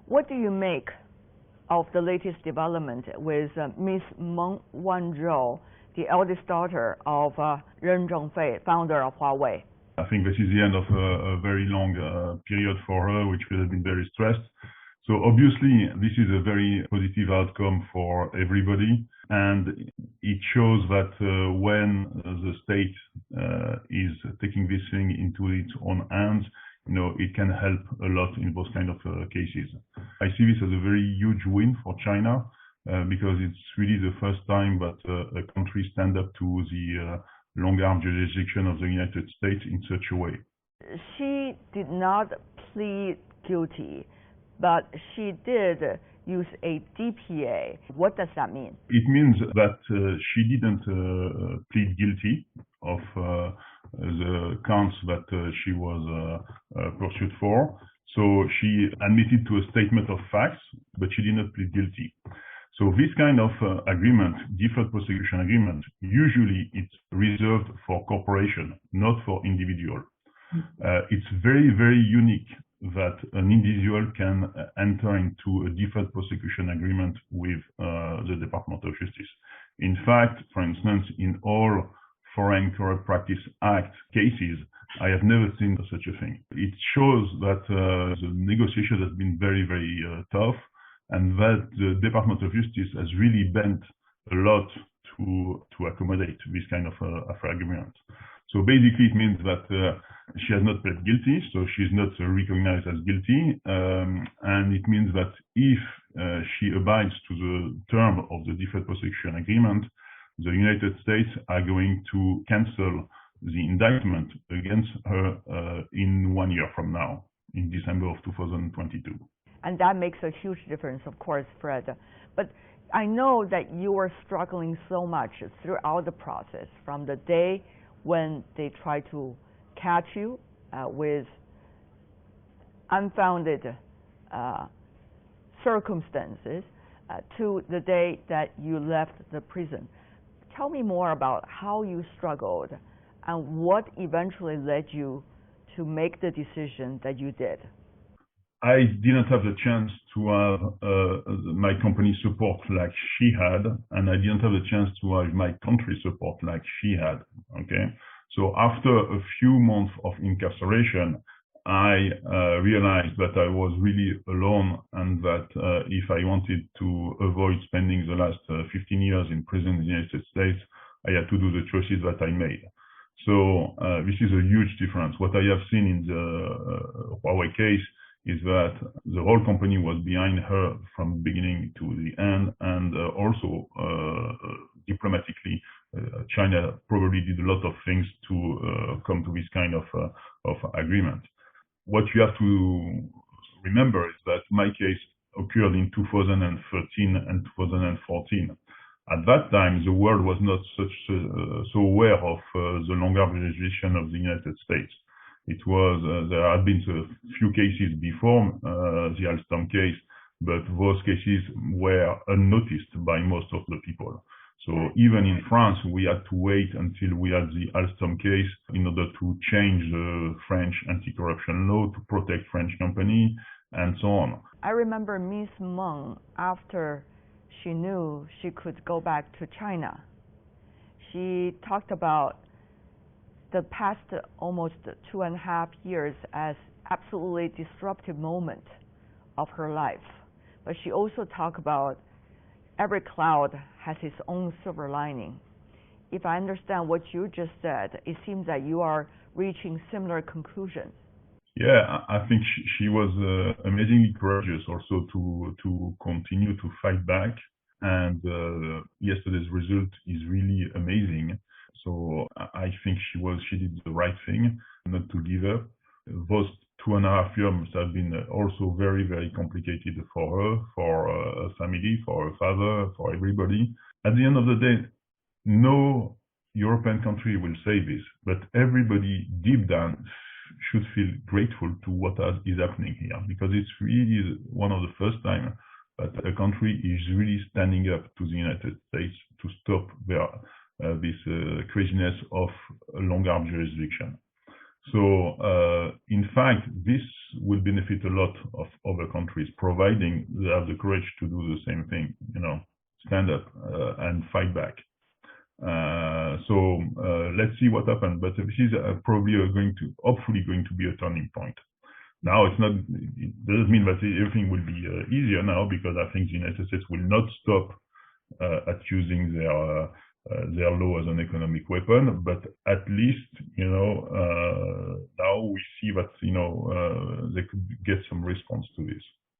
What do you make of the latest development with Ms. Meng Wanzhou, the eldest daughter of Ren Zhengfei, founder of Huawei? I think this is the end of a very long period for her, which will have been very stressed. So obviously, this is a very positive outcome for everybody, and it shows that when the state is taking this thing into its own hands, it can help a lot in those kind of cases. I see this as a very huge win for China because it's really the first time that a country stand up to the long-arm jurisdiction of the United States in such a way. She did not plead guilty, but she did use a DPA. What does that mean? It means that she didn't plead guilty of the counts that she was pursued for. So she admitted to a statement of facts, but she did not plead guilty. So this kind of agreement, deferred prosecution agreement, usually it's reserved for corporation, not for individual. It's very, very unique that an individual can enter into a deferred prosecution agreement with the Department of Justice. In fact, for instance, in all Foreign Corrupt Practice Act cases, I have never seen such a thing. It shows that the negotiation has been very, very tough, and that the Department of Justice has really bent a lot to accommodate this kind of agreement. So basically, it means that she has not pled guilty, so she's not recognized as guilty, and it means that if she abides to the term of the deferred prosecution agreement, the United States are going to cancel the indictment against her in 1 year from now, in December of 2022. And that makes a huge difference, of course, Fred. But I know that you were struggling so much throughout the process, from the day when they tried to catch you with unfounded circumstances to the day that you left the prison. Tell me more about how you struggled and what eventually led you to make the decision that you did. I didn't have the chance to have my company support like she had, and I didn't have the chance to have my country support like she had. Okay, so after a few months of incarceration, I realized that I was really alone, and that if I wanted to avoid spending the last 15 years in prison in the United States, I had to do the choices that I made. So this is a huge difference. What I have seen in the Huawei case is that the whole company was behind her from beginning to the end, and also diplomatically, China probably did a lot of things to come to this kind of agreement. What you have to remember is that my case occurred in 2013 and 2014. At that time, the world was not so aware of the long-arm jurisdiction of the United States. It was there had been a few cases before the Alstom case, but those cases were unnoticed by most of the people. So even in France, we had to wait until we had the Alstom case in order to change the French anti-corruption law to protect French companies and so on. I remember Ms. Meng, after she knew she could go back to China, she talked about the past almost 2.5 years as absolutely disruptive moment of her life. But she also talked about every cloud has its own silver lining. If I understand what you just said, it seems that you are reaching similar conclusions. Yeah, I think she was amazingly courageous also to continue to fight back. And yesterday's result is really amazing. So I think she did the right thing, not to give up. Those 2.5 years must have been also very, very complicated for her, for her family, for her father, for everybody. At the end of the day, no European country will say this, but everybody deep down should feel grateful to what is happening here, because it's really one of the first time that a country is really standing up to the United States to stop this craziness of long-arm jurisdiction. So, in fact, this will benefit a lot of other countries, providing they have the courage to do the same thing, stand up and fight back. Let's see what happens. But this is probably hopefully going to be a turning point. Now, it doesn't mean that everything will be easier now, because I think the United States will not stop at using their law as an economic weapon, but at least, now we see that, they could get some response to this.